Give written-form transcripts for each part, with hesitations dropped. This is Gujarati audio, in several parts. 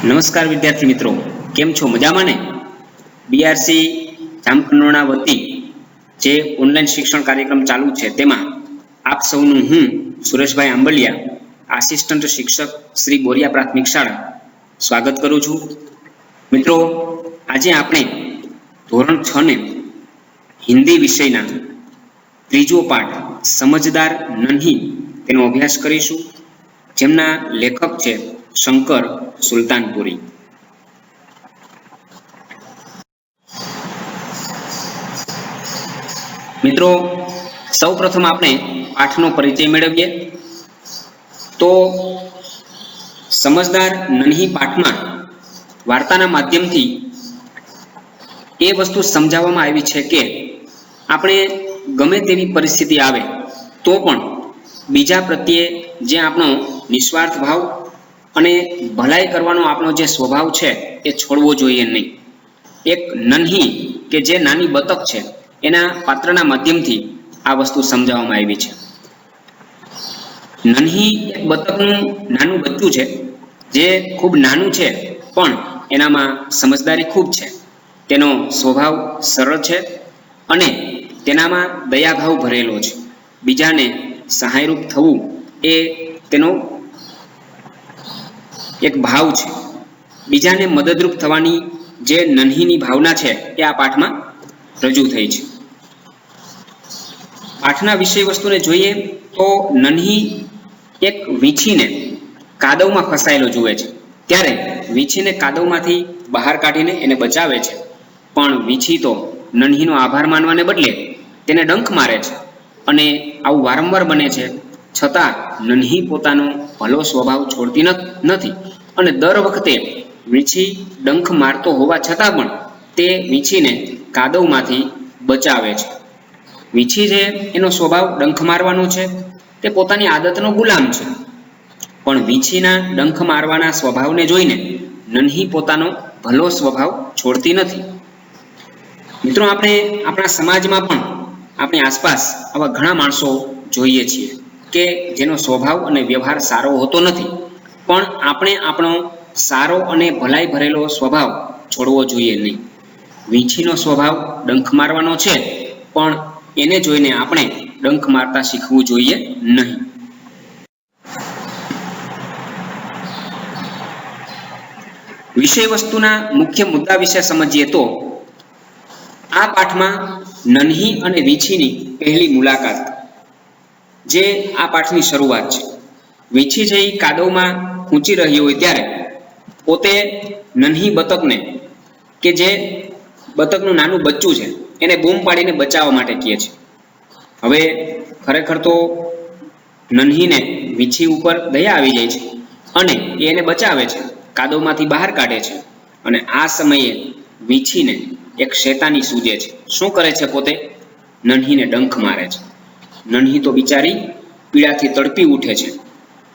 નમસ્કાર વિદ્યાર્થી મિત્રો, કેમ છો? મજામાં ને? બીઆરસી જામકંડોરણા વતી જે ઓનલાઈન શિક્ષણ કાર્યક્રમ ચાલુ છે તેમાં આપ સૌનું હું સુરેશભાઈ આંબલિયા, આસિસ્ટન્ટ શિક્ષક શ્રી બોરિયા પ્રાથમિક શાળા સ્વાગત કરું છું. મિત્રો, આજે આપણે ધોરણ 6 ને હિન્દી વિષયના ત્રીજો પાઠ સમજદાર નન્હી તેનો અભ્યાસ કરીશું, જેમના લેખક છે શંકર સુલતાનપુરી. મિત્રો, સૌપ્રથમ આપણે પાઠનો પરિચય મેળવીએ તો સમજદાર નન્હી પાઠમાં વાર્તાના માધ્યમથી એ વસ્તુ સમજાવવામાં આવી છે કે આપણે ગમે તેવી પરિસ્થિતિ આવે તો પણ બીજા પ્રત્યે જે આપણો નિસ્વાર્થ ભાવ અને ભલાઈ કરવાનો આપણો જે સ્વભાવ છે એ છોડવો જોઈએ નહીં. એક નન્હી કે જે નાની બતક છે એના પાત્રના માધ્યમથી આ વસ્તુ સમજાવવામાં આવી છે. નન્હી એક બતકનું નાનું બચ્ચું છે જે ખૂબ નાનું છે પણ એનામાં સમજદારી ખૂબ છે. તેનો સ્વભાવ સરળ છે અને તેનામાં દયાભાવ ભરેલો છે. બીજાને સહાયરૂપ થવું એ તેનો એક ભાવ છે. બીજાને મદદરૂપ થવાની જે નન્હીની ભાવના છે એ આ પાઠમાં રજૂ થઈ છે. પાઠના વિષય વસ્તુને જોઈએ તો નન્હી એક વીંછીને કાદવમાં ફસાયેલો જુએ છે, ત્યારે વીંછીને કાદવમાંથી બહાર કાઢીને એને બચાવે છે. પણ વીંછી તો નન્હીનો આભાર માનવાને બદલે તેને ડંખ મારે છે અને આવું વારંવાર બને છે. છતાં નન્હી પોતાનો ભલો સ્વભાવ છોડતી નથી અને દર વખતે વીંછી ડંખ મારતો હોવા છતાં પણ તે વીંછીને કાદવમાંથી બચાવે છે. વીંછી છે એનો સ્વભાવ ડંખ મારવાનો છે, તે પોતાની આદતનો ગુલામ છે. પણ વીંછીના ડંખ મારવાના સ્વભાવને જોઈને નન્હી પોતાનો ભલો સ્વભાવ છોડતી નથી. મિત્રો, આપણે આપણા સમાજમાં પણ આપણી આસપાસ આવા ઘણા માણસો જોઈએ છીએ કે જેનો સ્વભાવ અને વ્યવહાર સારો હોતો નથી, પણ આપણે આપણો સારો અને ભલાઈ ભરેલો સ્વભાવ છોડવો જોઈએ નહીં. વીંછીનો સ્વભાવ ડંખ મારવાનો છે, પણ એને જોઈને આપણે ડંખ મારતા શીખવું જોઈએ નહીં. વિષય વસ્તુના મુખ્ય મુદ્દા વિશે સમજીએ તો આ પાઠમાં નન્હી અને વીંછીની પહેલી મુલાકાત, જે આ પાઠની શરૂઆત છે. વીંછી છે એ કાદવમાં ખૂંચી રહી હોય ત્યારે પોતે નન્હી બતકને, કે જે બતકનું નાનું બચ્ચું છે, એને બૂમ પાડીને બચાવવા માટે કહે છે. હવે ખરેખર તો નન્હીને વીંછી ઉપર દયા આવી જાય છે અને એને બચાવે છે, કાદવમાંથી બહાર કાઢે છે. અને આ સમયે વીંછીને એક શેતાની સૂજે છે. શું કરે છે? પોતે નન્હીને ડંખ મારે છે. નન્હી તો બિચારી પીડાથી તડપી ઉઠે છે,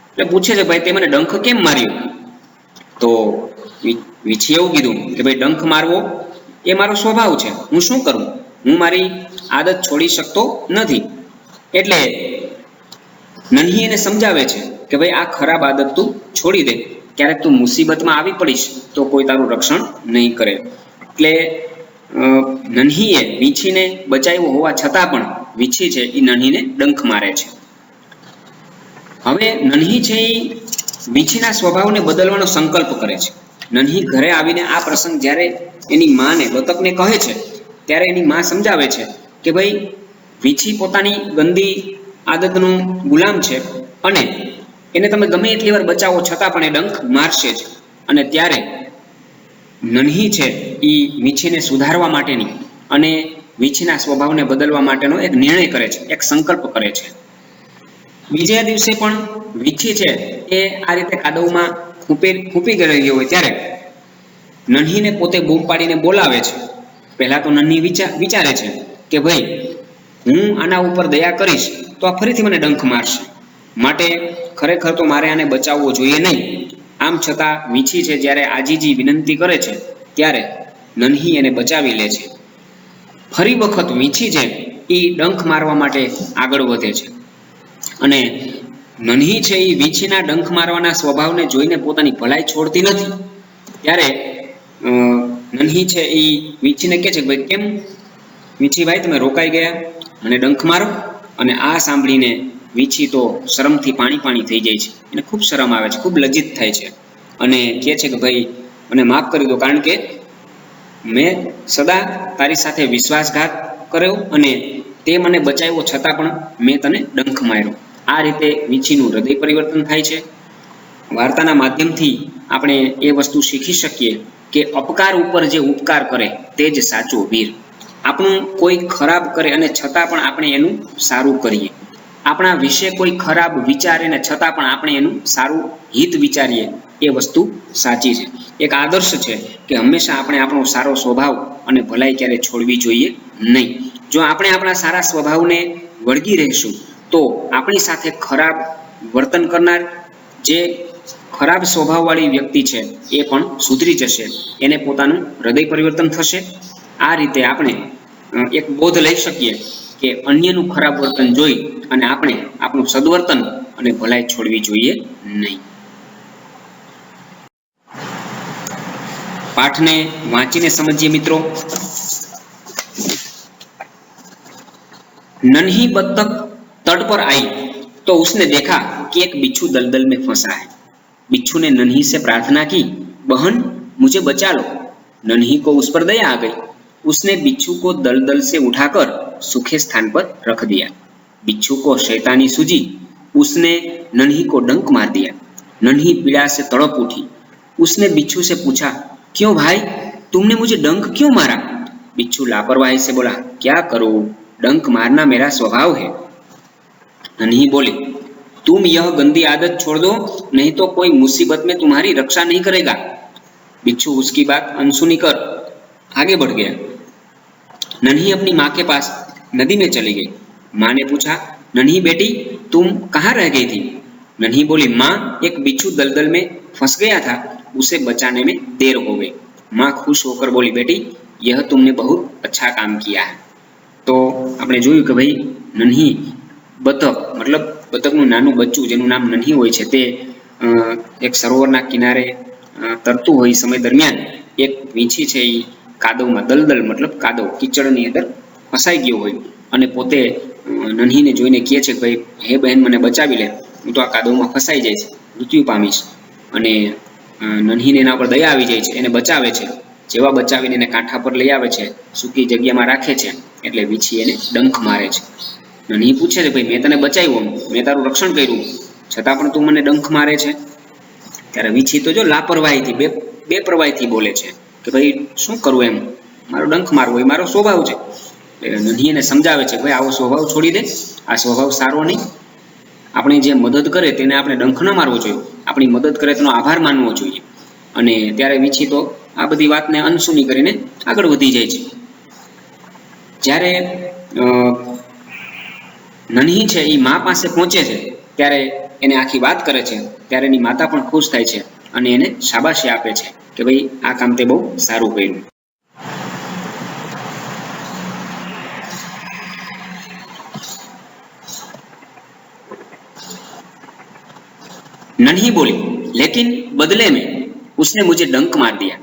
એટલે પૂછે છે, ભાઈ તે મને ડંખ કેમ માર્યો? તો વીંછી એવું કીધું કે ભાઈ ડંખ મારવો એ મારો સ્વભાવ છે, હું શું કરું, હું મારી આદત છોડી શકતો નથી. એટલે નન્હી એને સમજાવે છે કે ભાઈ આ ખરાબ આદત તું છોડી દે, ક્યારેક તું મુસીબતમાં આવી પડીશ તો કોઈ તારું રક્ષણ નહીં કરે. એટલે નન્હીએ વીંછીને બચાવ્યો હોવા છતાં પણ વીંછી છે એ નન્હીને ડંખ મારે છે. હવે નન્હી છે એ વીંછીના સ્વભાવને બદલવાનો સંકલ્પ કરે છે. નન્હી ઘરે આવીને આ પ્રસંગ જ્યારે એની માને, બતકને કહે છે, ત્યારે એની મા સમજાવે છે કે ભાઈ વીંછી પોતાની ગંદી આદતનો ગુલામ છે અને એને તમે ગમે એટલી વાર બચાવો છતાં પણ એ ડંખ મારશે જ. અને ત્યારે નન્હી છે એ વીંછીને સુધારવા માટેની અને વીંછીના સ્વભાવને બદલવા માટેનો એક નિર્ણય કરે છે, એક સંકલ્પ કરે છે. બીજા દિવસે પણ વીંછી છે એ આ રીતે કાદવમાં ખૂંપી ગઈ હોય ત્યારે નન્હીને પોતે બૂમ પાડીને બોલાવે છે. પહેલાં તો નન્હી વિચારે છે કે ભાઈ હું આના ઉપર દયા કરીશ તો આ ફરીથી મને ડંખ મારશે, માટે ખરેખર તો મારે આને બચાવવો જોઈએ નહીં. આમ છતાં વીંછી છે જ્યારે આજીજી વિનંતી કરે છે ત્યારે નન્હી એને બચાવી લે છે. ફરી વખત વીંછી છે એ ડંખ મારવા માટે આગળ વધે છે અને નન્હી છે એ વીંછીના ડંખ મારવાના સ્વભાવને જોઈને પોતાની ભલાઈ છોડતી નથી. ત્યારે નન્હી છે એ વીંછીને કહે છે કે ભાઈ કેમ વીંછી ભાઈ તમે રોકાઈ ગયા, મને ડંખ મારો. અને આ સાંભળીને વીંછી તો શરમથી પાણી થઈ જાય છે, એને ખૂબ શરમ આવે છે, ખૂબ લજ્જિત થાય છે અને કહે છે કે ભાઈ મને માફ કરી દો, કારણ કે મેં સદા તારી સાથે વિશ્વાસઘાત કર્યો અને તે મને બચાવ્યો છતાં પણ મેં તને ડંખ માર્યો. આ રીતે વીંછીનું હૃદય પરિવર્તન થાય છે. વાર્તાના માધ્યમથી આપણે એ વસ્તુ શીખી શકીએ કે અપકાર ઉપર જે ઉપકાર કરે તે જ સાચો વીર. આપણું કોઈ ખરાબ કરે અને છતાં પણ આપણે એનું સારું કરીએ, આપણા વિશે કોઈ ખરાબ વિચારે ને છતાં પણ આપણે એનું સારું હિત વિચારીએ, એ વસ્તુ સાચી છે. એક આદર્શ છે કે હંમેશા આપણે આપણો સારો સ્વભાવ અને ભલાઈ ક્યારે છોડવી જોઈએ નહીં. જો આપણે આપણા સારા સ્વભાવને વળગી રહીશું તો આપણી સાથે ખરાબ વર્તન કરનાર જે ખરાબ સ્વભાવવાળી વ્યક્તિ છે એ પણ સુધરી જશે, એને પોતાનું હૃદય પરિવર્તન થશે. આ રીતે આપણે એક બોધ લઈ શકીએ કે અન્યનું ખરાબ વર્તન જોઈ અને આપણે આપણું સદવર્તન અને ભલાઈ છોડવી જોઈએ નહીં. પાઠને વાંચીને સમજીએ મિત્રો. नन्ही बत्तख तट पर आई तो उसने देखा कि एक बिच्छू दलदल में फंसा है। बिच्छू ने नन्ही से प्रार्थना की, बहन मुझे बचा लो। नन्ही को उस पर दया आ गई। उसने बिच्छू को दलदल से उठाकर सूखे स्थान पर रख दिया। बिच्छू को शैतानी सूझी, उसने नन्ही को डंक मार दिया। नन्ही पीड़ा से तड़प उठी। उसने बिच्छू से पूछा, क्यों भाई, तुमने मुझे डंक क्यों मारा? बिच्छू लापरवाही से बोला, क्या करूं, डंक मारना मेरा स्वभाव है। नन्ही बोली, तुम यह गंदी आदत छोड़ दो, नहीं तो कोई मुसीबत में तुम्हारी रक्षा नहीं करेगा। बिच्छू उसकी बात अनसुनी कर आगे बढ़ गया। नन्ही अपनी माँ के पास नदी में चली गई। माँ ने पूछा, नन्ही बेटी तुम कहाँ रह गई थी? नन्ही बोली, माँ एक बिच्छू दलदल में फंस गया था, उसे बचाने में देर हो गई। माँ खुश होकर बोली, बेटी यह तुमने बहुत अच्छा काम किया है। तो આપણે જોયું કે ભાઈ નન્હી બતક મતલબ બતકનું નાનું બચ્ચું જેનું નામ નન્હી હોય છે તે એક સરોવરના કિનારે તરતું હોય સમય દરમિયાન એક વીંછી છે એ કાદવમાં દલદલ મતલબ કાદવ કીચડની અંદર ફસાઈ ગયો હોય અને પોતે નન્હીને જોઈને કહે છે કે ભાઈ હે બહેન મને બચાવી લે, હું તો આ કાદવમાં ફસાઈ જઈશ, મૃત્યુ પામીશ. અને નન્હીને એના પર દયા આવી જાય છે, એને બચાવે છે. જેવા બચાવીને એને કાંઠા પર લઈ આવે છે, સૂકી જગ્યામાં રાખે છે, એટલે વીંછી એને ડંખ મારે છે. નન્હી પૂછે છે, ભાઈ મેં તને બચાવ્યો, મેં તારું રક્ષણ કર્યું, છતાં પણ તું મને ડંખ મારે છે. ત્યારે વીંછી તો જો લાપરવાહીથી બેપરવાહીથી બોલે છે કે ભાઈ શું કરવું, એમ મારો ડંખ મારવો એ મારો સ્વભાવ છે. નન્હી એને સમજાવે છે, ભાઈ આવો સ્વભાવ છોડી દે, આ સ્વભાવ સારો નહીં. આપણે જે મદદ કરે તેને આપણે ડંખ ન મારવો જોઈએ, આપણી મદદ કરે તેનો આભાર માનવો જોઈએ. અને ત્યારે વીંછી તો આ બધી વાતને અનસુની કરીને આગળ વધી જાય છે. જ્યારે નન્હી છે એ મા પાસે પહોંચે છે ત્યારે એને આખી વાત કરે છે, ત્યારે એની માતા પણ ખુશ થાય છે અને એને શાબાશી આપે છે કે ભાઈ આ કામ તે બહુ સારું કર્યું. नन्ही बोली, लेकिन बदले में उसने मुझे डंक मार दिया।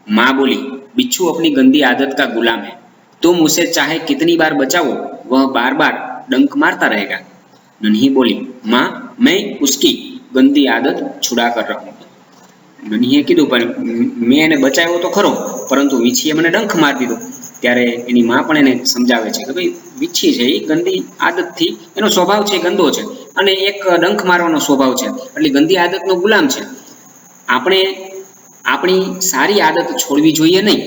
माँ बोली, बिच्छू अपनी गंदी आदत का गुलाम है, तुम उसे चाहे कितनी बार बचाओ वह बार बार डंक मारता रहेगा। नन्ही बोली, माँ मैं उसकी गंदी आदत छुड़ा कर रहूंगी। નન્હીએ કીધું પણ મેં એને બચાવ્યો તો ખરો, પરંતુ વીંછીએ મને ડંખ મારી દીધો. ત્યારે એની માં પણ એને સમજાવે છે કે ભાઈ વીંછી છે એ ગંદી આદતથી એનો સ્વભાવ છે ગંદો છે અને એક ડંખ મારવાનો સ્વભાવ છે, એટલે ગંદી આદતનો ગુલામ છે. આપણે આપણી સારી આદત છોડવી જોઈએ નહીં.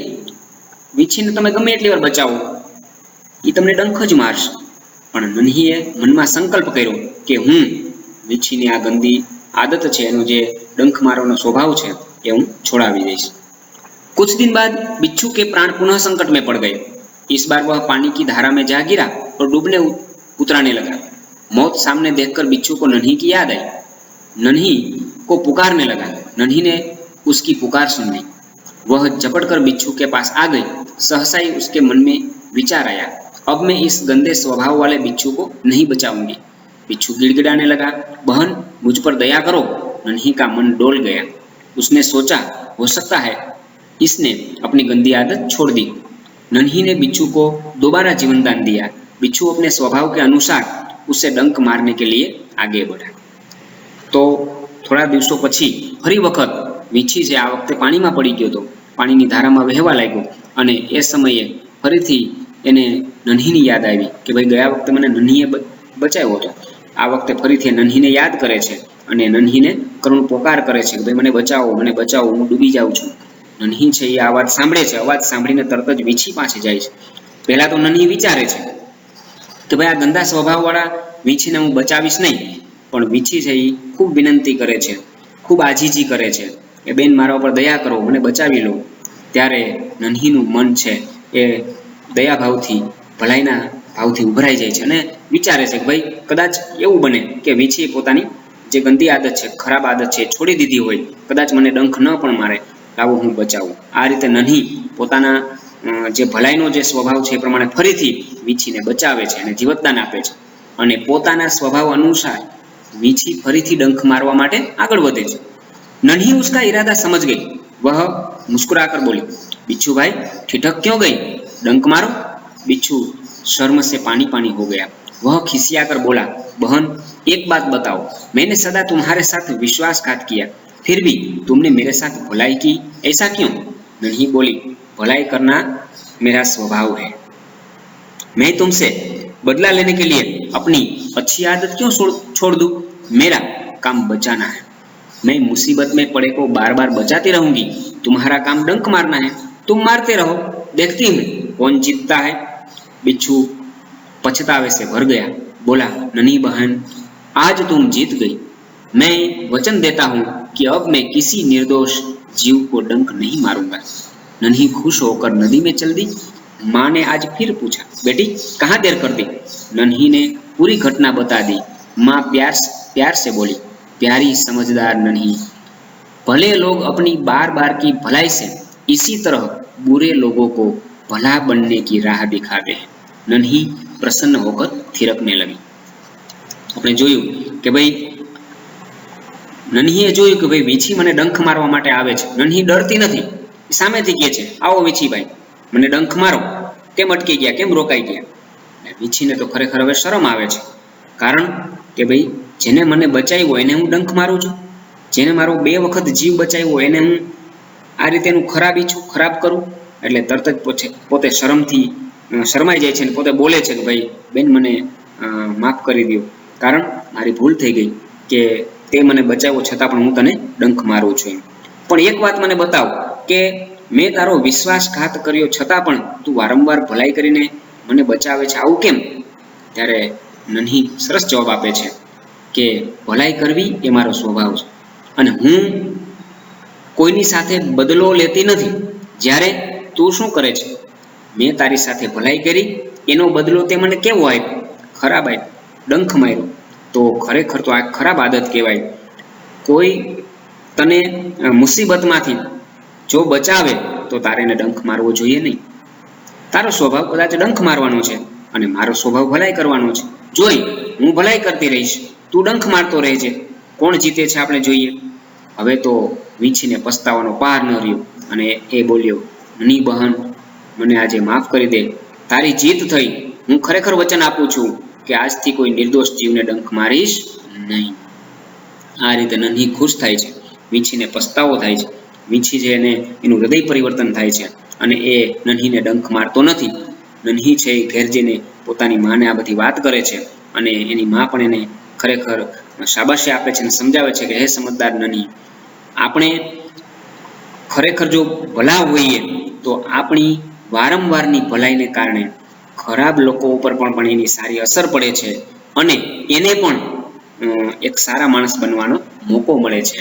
વીંછીને તમે ગમે એટલી વાર બચાવો એ તમને ડંખ જ મારશે, પણ નન્હીએ મનમાં સંકલ્પ કર્યો કે હું વીંછીની આ ગંદી आदत है, एनो जे डंक मारवानो स्वभाव है ये हूँ छोड़ावी दईश। कुछ दिन बाद बिच्छू के प्राण पुनः संकट में पड़ गए। इस बार वह पानी की धारा में जा गिरा और डूबने उतराने लगा। मौत सामने देखकर बिच्छू को नन्ही की याद आई। नन्ही को पुकारने लगा। नन्ही ने उसकी पुकार सुन ली। वह झपट कर बिच्छू के पास आ गई। सहसा ही उसके मन में विचार आया, अब मैं इस गंदे स्वभाव वाले बिच्छू को नहीं बचाऊंगी। बिच्छू गिड़गिड़ाने लगा, बहन मुझ पर दया करो। नन्ही का मन डोल गया। उसने सोचा हो सकता है इसने अपनी गंदी आदत छोड़ दी। नन्ही ने बिच्छू को दोबारा जीवन दान दिया। बिच्छू अपने स्वभाव के अनुसार उसे डंक मारने के लिए आगे बढ़ा। तो थोड़ा दिवसों પછી ફરી વખત વીંછી છે આ વખતે પાણીમાં પડી ગયો હતો, પાણીની ધારામાં વહેવા લાગ્યો અને એ સમયે ફરીથી એને નન્હીની યાદ આવી કે ભાઈ ગયા વખતે મને નન્હીએ બચાવ્યો હતો। આ વખતે ફરીથી નન્હીને યાદ કરે છે અને નન્હીને કરુણ પોકાર કરે છે કે ભાઈ મને બચાવો, હું ડૂબી જાઉં છું। નન્હી છે એ અવાજ સાંભળે છે, અવાજ સાંભળીને તરત જ વીંછી પાસે જાય છે। પહેલા તો નન્હી વિચારે છે કે ભાઈ આ ગંદા સ્વભાવવાળા વીંછીને હું બચાવીશ નહીં, પણ વીંછી છે એ ખૂબ વિનંતી કરે છે, ખૂબ આજીજી કરે છે કે બેન મારા ઉપર દયા કરો, મને બચાવી લો। ત્યારે નન્હીનું મન છે એ દયાભાવથી ભલાઈના ભાવથી ઉભરાઈ જાય છે અને વિચારે છે કે ભાઈ કદાચ એવું બને કે વીંછી પોતાની જે ગંદી આદત છે, ખરાબ આદત છે છોડી દીધી હોય, કદાચ મને ડંખ ન પણ મારે, લાવો હું બચાવું। આ રીતે નન્હી પોતાના જે ભલાઈનો જે સ્વભાવ છે એ પ્રમાણે ફરીથી વીંછીને બચાવે છે અને જીવતદાન આપે છે અને પોતાના સ્વભાવ અનુસાર वींछी फरीथी डंक मारवा माटे आगळ वधे छे। नन्ही उसका इरादा समझ गई। वह मुस्कुराकर बोली, बिच्छू भाई ठिठक क्यों गई, डंक मारो। बिच्छू शर्म से पानी पानी हो गया। वह खिसियाकर बोला, बहन एक बात बताओ, मैंने सदा तुम्हारे साथ विश्वासघात किया, फिर भी तुमने मेरे साथ भलाई की, ऐसा क्यों। नन्ही बोली, भलाई करना मेरा स्वभाव है, मैं तुमसे बदला लेने के लिए अपनी अच्छी आदत क्यों छोड़ दूं। मेरा काम बचाना है, मैं मुसीबत में पड़े को बार बार बचाती रहूंगी। तुम्हारा काम डंक मारना है, तुम मारते रहो, देखती हूँ कौन जीतता है। बिच्छू पछतावे से भर गया। बोला, नन्ही बहन आज तुम जीत गई। मैं वचन देता हूँ कि अब मैं किसी निर्दोष जीव को डंक नहीं मारूंगा। नन्ही खुश होकर नदी में चल दी। माँ ने आज फिर पूछा, बेटी कहाँ देर कर दी। नन्ही ने पूरी घटना बता दी। माँ प्यार से बोली, प्यारी समझदार नन्ही, भले लोग अपनी बार बार की भलाई से इसी तरह बुरे लोगों को भला बनने की राह दिखाते हैं। नन्ही प्रसन्न होकर थिरकने लगी। આપણે જોયું કે ભાઈ નન્હીએ જોયું કે ભાઈ વીંછી મને ડંખ મારવા માટે આવે છે। નન્હી ડરતી નથી, સામેથી કહે છે, આવો વીંછી ભાઈ મને ડંખ મારો, કેમ અટકી ગયા, કેમ રોકાઈ ગયા। વીંછીને તો ખરેખર હવે શરમ આવે છે, કારણ કે ભાઈ જેને મને બચાવ્યો એને હું ડંખ મારું છું, જેને મારો 2 વખત જીવ બચાવ્યો એને હું આ રીતેનું ખરાબ ઈચ્છું, ખરાબ કરું। એટલે તરત જ પોતે શરમથી શરમાઈ જાય છે અને પોતે બોલે છે કે ભાઈ બેન મને માફ કરી દો, કારણ મારી ભૂલ થઈ ગઈ કે તે મને બચાવ્યો છતાં પણ હું તને ડંખ મારું છું। પણ એક વાત મને બતાવ કે મેં તારો વિશ્વાસઘાત કર્યો છતાં પણ તું વારંવાર ભલાઈ કરીને મને બચાવે છે, આવું કેમ। ત્યારે નન્હી સરસ જવાબ આપે છે કે ભલાઈ કરવી એ મારો સ્વભાવ છે અને હું કોઈની સાથે બદલો લેતી નથી। જ્યારે તું શું કરે છે, મેં તારી સાથે ભલાઈ કરી, એનો બદલો તે મને કેવો આપ્યો, ખરાબ આપ્યો, ડંખ માર્યો, તો ખરેખર તો આ ખરાબ આદત કહેવાય। કોઈ તને મુસીબતમાંથી જો બચાવે તો તારે એને ડંખ મારવો જોઈએ નહીં। તારો સ્વભાવ કદાચ ડંખ મારવાનો છે અને મારો સ્વભાવ ભલાઈ કરવાનો છે। જોઈ હું ભલાઈ કરતી રહીશ, તું ડંખ મારતો રહેજે, કોણ જીતે છે આપણે જોઈએ। હવે તો વીંછીને પસ્તાવાનો પાર ન રહ્યો અને એ બોલ્યો, નન્હી બહન મને આજે માફ કરી દે, તારી જીત થઈ। હું ખરેખર વચન આપું છું કે આજથી કોઈ નિર્દોષ જીવને ડંખ મારીશ નહીં। આ રીતે નન્હી ખુશ થાય છે, વીંછીને પસ્તાવો થાય છે। વીંછી છે એને એનું હૃદય પરિવર્તન થાય છે અને એ નન્હીને ડંખ મારતો નથી। નન્હી છે એ ઘેર જઈને પોતાની માને આ બધી વાત કરે છે અને એની મા પણ એને ખરેખર શાબાશી આપે છે અને સમજાવે છે કે હે સમજદાર નન્હી, આપણે ખરેખર જો ભલા હોઈએ તો આપણી વારંવારની ભલાઈને કારણે ખરાબ લોકો ઉપર પણ એની સારી અસર પડે છે અને એને પણ એક સારા માણસ બનવાનો મોકો મળે છે।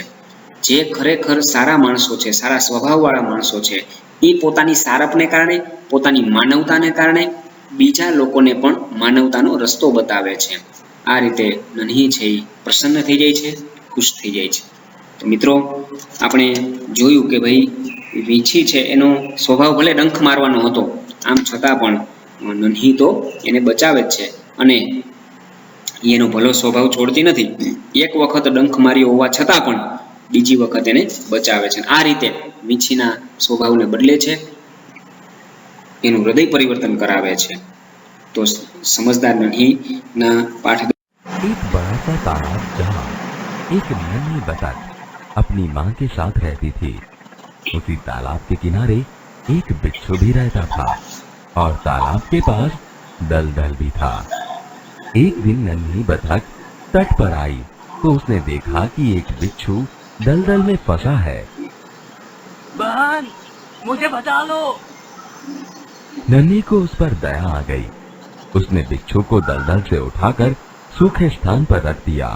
જે ખરેખર સારા માણસો છે, સારા સ્વભાવવાળા માણસો છે, એ પોતાની સારપને કારણે, પોતાની માનવતાને કારણે બીજા લોકોને પણ માનવતાનો રસ્તો બતાવે છે। આ રીતે નન્હી છે એ પ્રસન્ન થઈ જાય છે, ખુશ થઈ જાય છે। તો મિત્રો આપણે જોયું કે ભાઈ વીંછી છે એનો સ્વભાવ ભલે ડંખ મારવાનો હતો, આમ છતાં પણ નન્હી તો એને બચાવે જ છે અને એનો ભલો સ્વભાવ છોડતી નથી। એક વખત ડંખ માર્યો હોવા છતાં પણ બીજી વખત એને બચાવે છે. આ રીતે વીંછીના સ્વભાવને બદલે છે, એનું હૃદય પરિવર્તન કરાવે છે. તો સમજદાર નન્હીના પાઠ. एक बड़ा सा तालाब जहाँ एक नन्ही बतख अपनी माँ के साथ रहती थी, उसी तालाब के किनारे एक बिच्छू भी रहता था और तालाब के पास दलदल भी था। एक दिन नन्ही बतख तट पर आई तो उसने देखा कि एक बिच्छू दलदल में फंसा है। बहन, मुझे बचा लो। नन्ही को उस पर दया आ गई। उसने बिच्छू को दलदल से उठाकर सूखे स्थान पर रख दिया।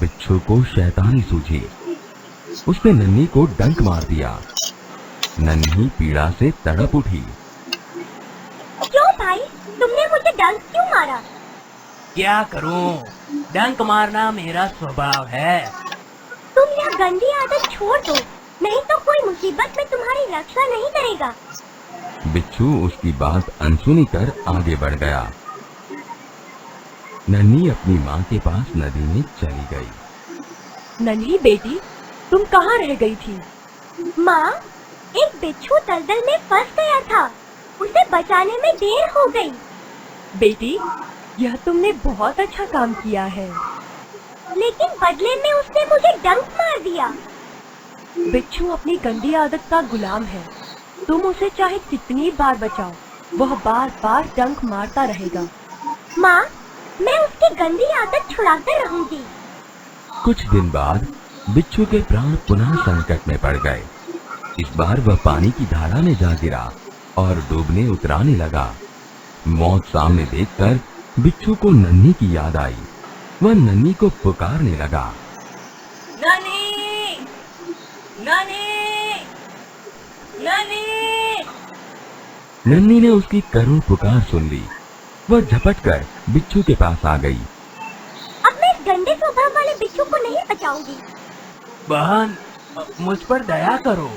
बिच्छू को शैतानी सूझी, उसने नन्ही को डंक मार दिया। नन्ही पीड़ा से तड़प उठी। क्यों भाई, तुमने मुझे डंक क्यों मारा? क्या करूं, डंक मारना मेरा स्वभाव है। तुम यह गंदी आदत छोड़ दो, नहीं तो कोई मुसीबत में तुम्हारी रक्षा नहीं करेगा। बिच्छू उसकी बात अनसुनी कर आगे बढ़ गया। नन्ही अपनी माँ के पास नदी में चली गई। नन्ही बेटी, तुम कहाँ रह गई थी? माँ, एक बिच्छू दलदल में फंस गया था, उसे बचाने में देर हो गई। बेटी, यह तुमने बहुत अच्छा काम किया है। लेकिन बदले में उसने मुझे डंक मार दिया। बिच्छू अपनी गंदी आदत का गुलाम है, तुम उसे चाहे कितनी बार बचाओ, वह बार बार डंक मारता रहेगा। माँ, मैं उसकी गंदी आदत छुड़ाकर रहूंगी। कुछ दिन बाद बिच्छू के प्राण पुनः संकट में पड़ गए। इस बार वह पानी की धारा में जा गिरा और डूबने उतराने लगा। मौत सामने देखकर बिच्छू को नन्ही की याद आई। वह नन्ही को पुकारने लगा। नन्ही, नन्ही, नन्ही। नन्ही ने उसकी करुण पुकार सुन ली। वह झपटकर बिच्छू के पास आ गई। अब मैं इस गंदे स्वभाव वाले बिच्छू को नहीं बचाऊंगी। बहन, मुझ पर दया करो।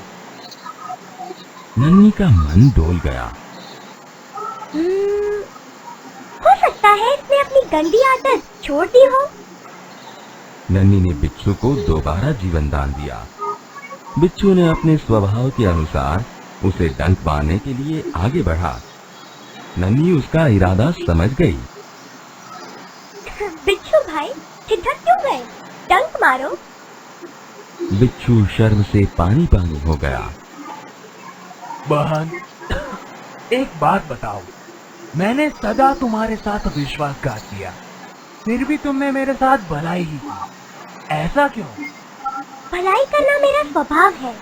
नन्ही का मन डोल गया। हो सकता है इसने अपनी गंदी आदत छोड़ दी हो। नन्ही ने बिच्छू को दोबारा जीवन दान दिया। बिच्छू ने अपने स्वभाव के अनुसार उसे डंक मारने के लिए आगे बढ़ा। नन्ही उसका इरादा समझ गई। बिच्छू भाई, ठिठक क्यों गए? डंक मारो। बिच्छू शर्म से पानी पानी हो गया। बहन, एक बात बताओ, मैंने सदा तुम्हारे साथ विश्वासघात किया, फिर भी तुमने मेरे साथ भलाई ही की। ऐसा क्यों? भलाई करना मेरा स्वभाव है।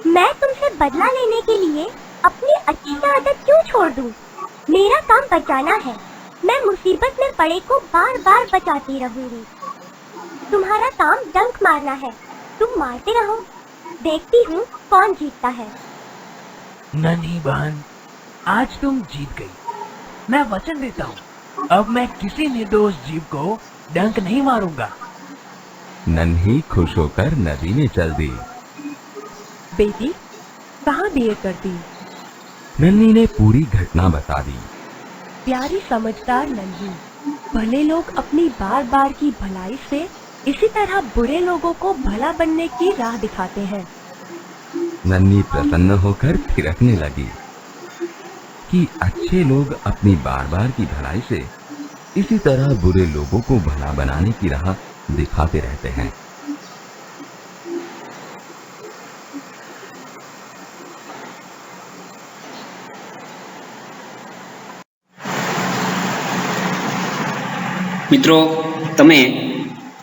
मैं तुमसे बदला लेने के लिए अपनी अच्छी आदत क्यों छोड़ दूं? मेरा काम बचाना है। मैं मुसीबत में पड़े को बार बार बचाती रहूंगी। तुम्हारा काम डंक मारना है, तुम मारते रहो। देखती हूँ कौन जीतता है। नन्ही बहन, आज तुम जीत गई। मैं वचन देता हूँ, अब मैं किसी निर्दोष जीव को डंक नहीं मारूंगा। नन्ही खुश होकर नदी में चल दी। बेटी, कहाँ देर करती? नन्ही ने पूरी घटना बता दी। प्यारी समझदार नन्ही, भले लोग अपनी बार बार की भलाई से इसी तरह बुरे लोगों को भला बनने की राह दिखाते हैं। नन्ही प्रसन्न होकर थिरकने लगी कि अच्छे लोग अपनी बार बार की भलाई से इसी तरह बुरे लोगों को भला बनाने की राह दिखाते रहते हैं। મિત્રો, તમે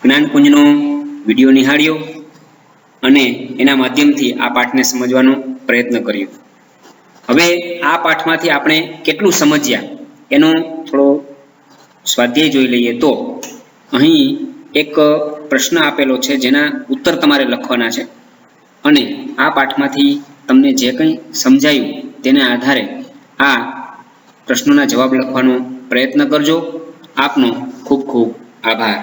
જ્ઞાનપુંજનો વિડીયો નિહાળ્યો અને એના માધ્યમથી આ પાઠને સમજવાનો પ્રયત્ન કર્યો. હવે આ પાઠમાંથી આપણે કેટલું સમજ્યા એનો થોડો સ્વાધ્યાય જોઈ લઈએ. તો અહીં એક પ્રશ્ન આપેલો છે જેના ઉત્તર તમારે લખવાના છે અને આ પાઠમાંથી તમને જે કંઈ સમજાયું તેના આધારે આ પ્રશ્નોના જવાબ લખવાનો પ્રયત્ન કરજો. આપનો ખૂબ ખૂબ આભાર.